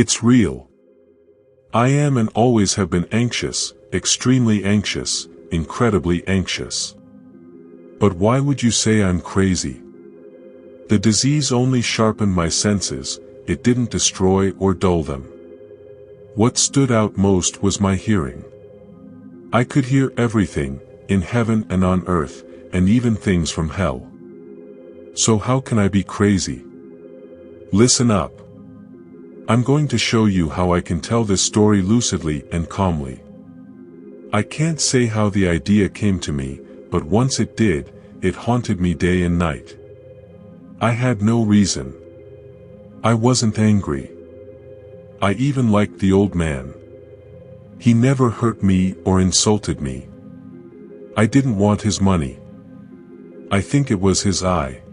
It's real. I am and always have been anxious, extremely anxious, incredibly anxious. But why would you say I'm crazy? The disease only sharpened my senses, it didn't destroy or dull them. What stood out most was my hearing. I could hear everything, in heaven and on earth, and even things from hell. So how can I be crazy? Listen up. I'm going to show you how I can tell this story lucidly and calmly. I can't say how the idea came to me, but once it did, it haunted me day and night. I had no reason. I wasn't angry. I even liked the old man. He never hurt me or insulted me. I didn't want his money. I think it was his eye.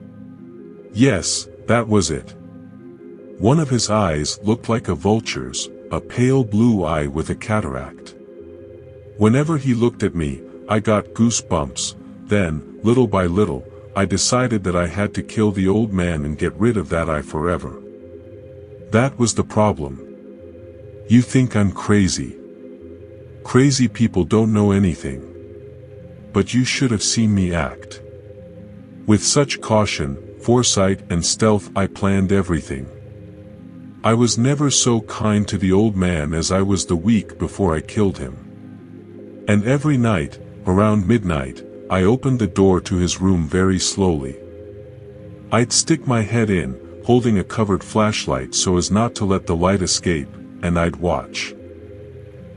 Yes, that was it. One of his eyes looked like a vulture's, a pale blue eye with a cataract. Whenever he looked at me, I got goosebumps. Then, little by little, I decided that I had to kill the old man and get rid of that eye forever. That was the problem. You think I'm crazy. Crazy people don't know anything. But you should have seen me act. With such caution, foresight and stealth I planned everything. I was never so kind to the old man as I was the week before I killed him. And every night, around midnight, I opened the door to his room very slowly. I'd stick my head in, holding a covered flashlight so as not to let the light escape, and I'd watch.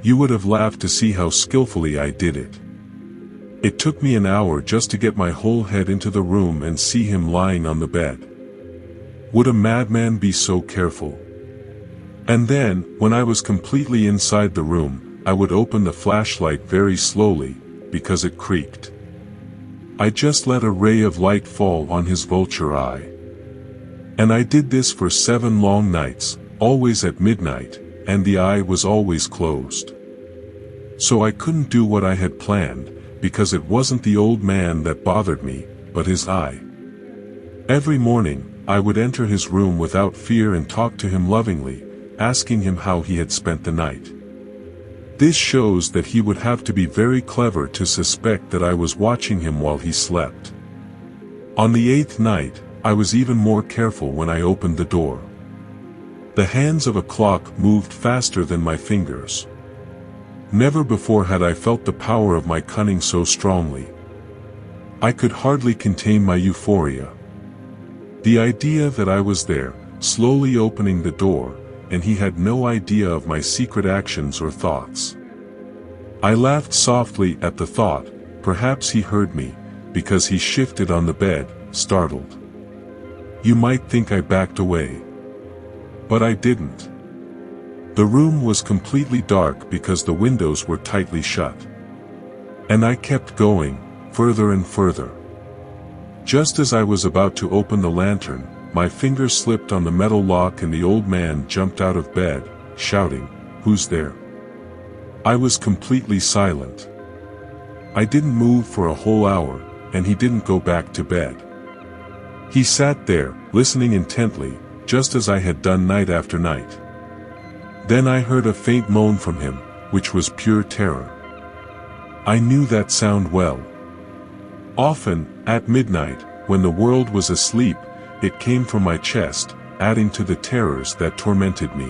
You would have laughed to see how skillfully I did it. It took me an hour just to get my whole head into the room and see him lying on the bed. Would a madman be so careful? And then, when I was completely inside the room, I would open the flashlight very slowly, because it creaked. I just let a ray of light fall on his vulture eye. And I did this for 7 long nights, always at midnight, and the eye was always closed. So I couldn't do what I had planned, because it wasn't the old man that bothered me, but his eye. Every morning, I would enter his room without fear and talk to him lovingly, asking him how he had spent the night. This shows that he would have to be very clever to suspect that I was watching him while he slept. On the 8th night, I was even more careful when I opened the door. The hands of a clock moved faster than my fingers. Never before had I felt the power of my cunning so strongly. I could hardly contain my euphoria. The idea that I was there, slowly opening the door, and he had no idea of my secret actions or thoughts. I laughed softly at the thought, perhaps he heard me, because he shifted on the bed, startled. You might think I backed away. But I didn't. The room was completely dark because the windows were tightly shut. And I kept going, further and further. Just as I was about to open the lantern, my fingers slipped on the metal lock and the old man jumped out of bed, shouting, "Who's there?" I was completely silent. I didn't move for a whole hour, and he didn't go back to bed. He sat there, listening intently, just as I had done night after night. Then I heard a faint moan from him, which was pure terror. I knew that sound well. Often, at midnight, when the world was asleep, it came from my chest, adding to the terrors that tormented me.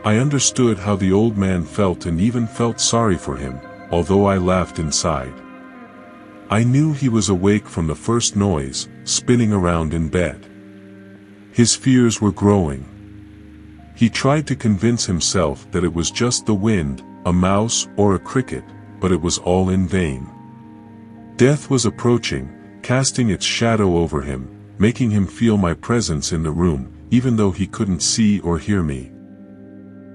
I understood how the old man felt and even felt sorry for him, although I laughed inside. I knew he was awake from the first noise, spinning around in bed. His fears were growing. He tried to convince himself that it was just the wind, a mouse or a cricket, but it was all in vain. Death was approaching, casting its shadow over him, making him feel my presence in the room, even though he couldn't see or hear me.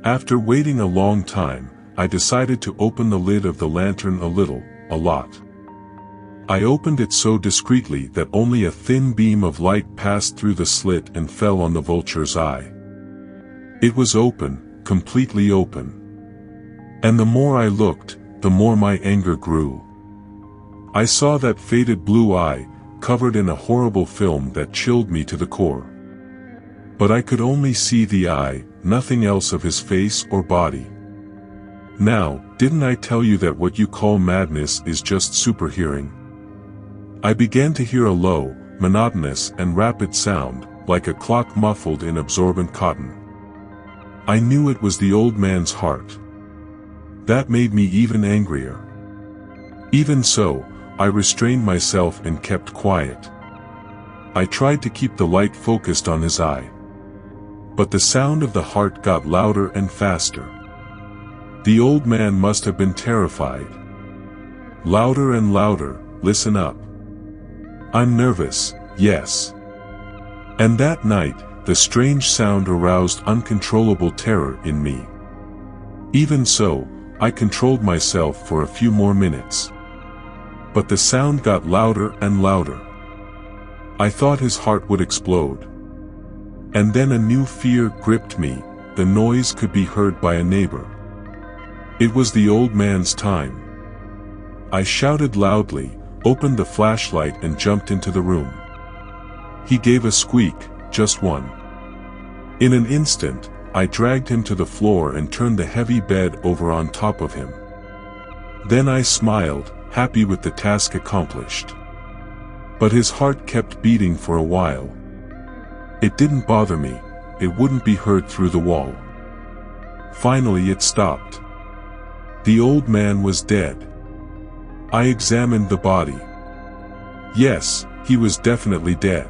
After waiting a long time, I decided to open the lid of the lantern a lot. I opened it so discreetly that only a thin beam of light passed through the slit and fell on the vulture's eye. It was open, completely open. And the more I looked, the more my anger grew. I saw that faded blue eye, covered in a horrible film that chilled me to the core. But I could only see the eye, nothing else of his face or body. Now, didn't I tell you that what you call madness is just superhearing? I began to hear a low, monotonous and rapid sound, like a clock muffled in absorbent cotton. I knew it was the old man's heart. That made me even angrier. Even so, I restrained myself and kept quiet. I tried to keep the light focused on his eye. But the sound of the heart got louder and faster. The old man must have been terrified. Louder and louder, listen up. I'm nervous, yes. And that night, the strange sound aroused uncontrollable terror in me. Even so, I controlled myself for a few more minutes. But the sound got louder and louder. I thought his heart would explode. And then a new fear gripped me. The noise could be heard by a neighbor. It was the old man's time. I shouted loudly, opened the flashlight and jumped into the room. He gave a squeak, just one. In an instant, I dragged him to the floor and turned the heavy bed over on top of him. Then I smiled, happy with the task accomplished. But his heart kept beating for a while. It didn't bother me, it wouldn't be heard through the wall. Finally it stopped. The old man was dead. I examined the body. Yes, he was definitely dead.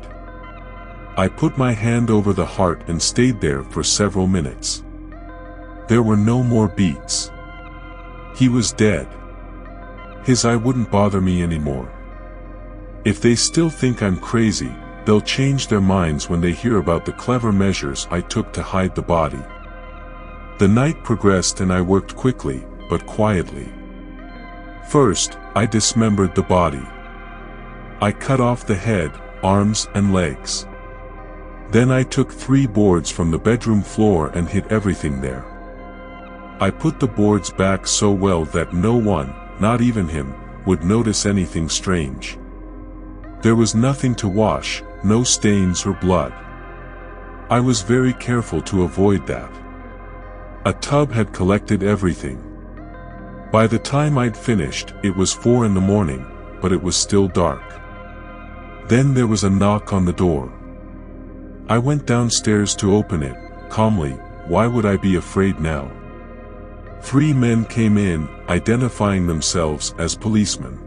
I put my hand over the heart and stayed there for several minutes. There were no more beats. He was dead. His eye wouldn't bother me anymore. If they still think I'm crazy, they'll change their minds when they hear about the clever measures I took to hide the body. The night progressed and I worked quickly, but quietly. First, I dismembered the body. I cut off the head, arms and legs. Then I took 3 boards from the bedroom floor and hid everything there. I put the boards back so well that no one, not even him, would notice anything strange. There was nothing to wash, no stains or blood. I was very careful to avoid that. A tub had collected everything. By the time I'd finished, it was 4 in the morning, but it was still dark. Then there was a knock on the door. I went downstairs to open it, calmly. Why would I be afraid now? 3 men came in, identifying themselves as policemen.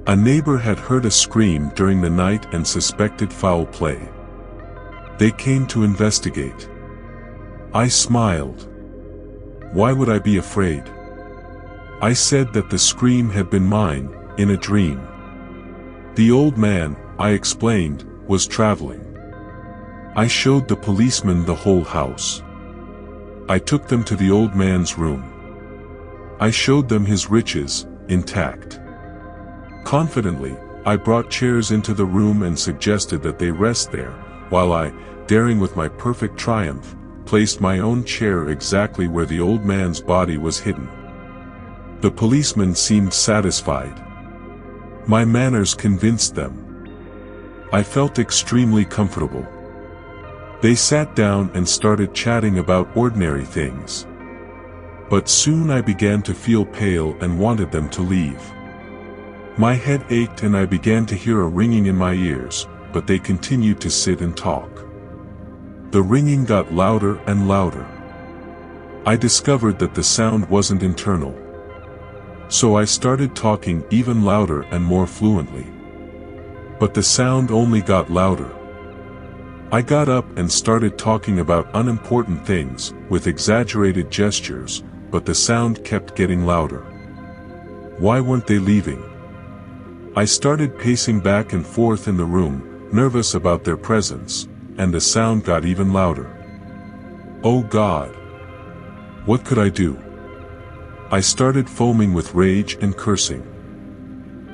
A neighbor had heard a scream during the night and suspected foul play. They came to investigate. I smiled. Why would I be afraid? I said that the scream had been mine, in a dream. The old man, I explained, was traveling. I showed the policemen the whole house. I took them to the old man's room. I showed them his riches, intact. Confidently, I brought chairs into the room and suggested that they rest there, while I, daring with my perfect triumph, placed my own chair exactly where the old man's body was hidden. The policemen seemed satisfied. My manners convinced them. I felt extremely comfortable. They sat down and started chatting about ordinary things. But soon I began to feel pale and wanted them to leave. My head ached and I began to hear a ringing in my ears, but they continued to sit and talk. The ringing got louder and louder. I discovered that the sound wasn't internal. So I started talking even louder and more fluently. But the sound only got louder. I got up and started talking about unimportant things, with exaggerated gestures, but the sound kept getting louder. Why weren't they leaving? I started pacing back and forth in the room, nervous about their presence, and the sound got even louder. Oh God! What could I do? I started foaming with rage and cursing.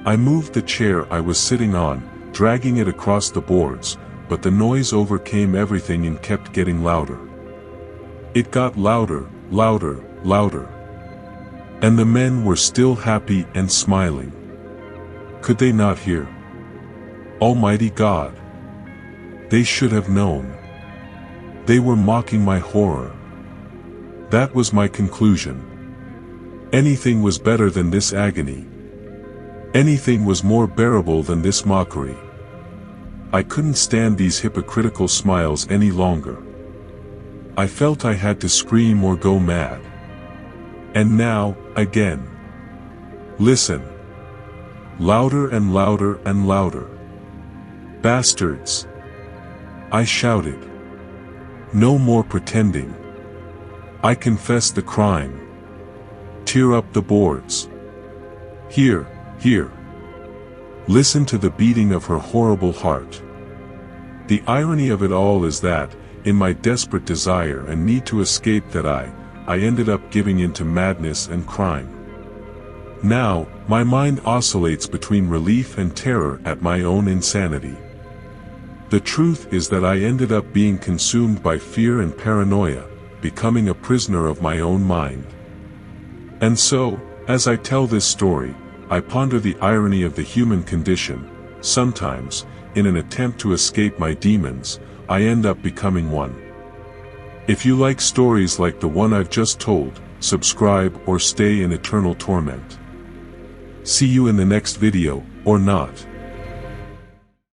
I moved the chair I was sitting on, dragging it across the boards, but the noise overcame everything and kept getting louder. It got louder, louder, louder. And the men were still happy and smiling. Could they not hear? Almighty God! They should have known. They were mocking my horror. That was my conclusion. Anything was better than this agony. Anything was more bearable than this mockery. I couldn't stand these hypocritical smiles any longer. I felt I had to scream or go mad. And now, again. Listen. Louder and louder and louder. Bastards! I shouted. No more pretending. I confess the crime. Tear up the boards. Here, here. Listen to the beating of her horrible heart. The irony of it all is that, in my desperate desire and need to escape that I ended up giving in to madness and crime. Now, my mind oscillates between relief and terror at my own insanity. The truth is that I ended up being consumed by fear and paranoia, becoming a prisoner of my own mind. And so, as I tell this story, I ponder the irony of the human condition. Sometimes, in an attempt to escape my demons, I end up becoming one. If you like stories like the one I've just told, subscribe or stay in eternal torment. See you in the next video, or not.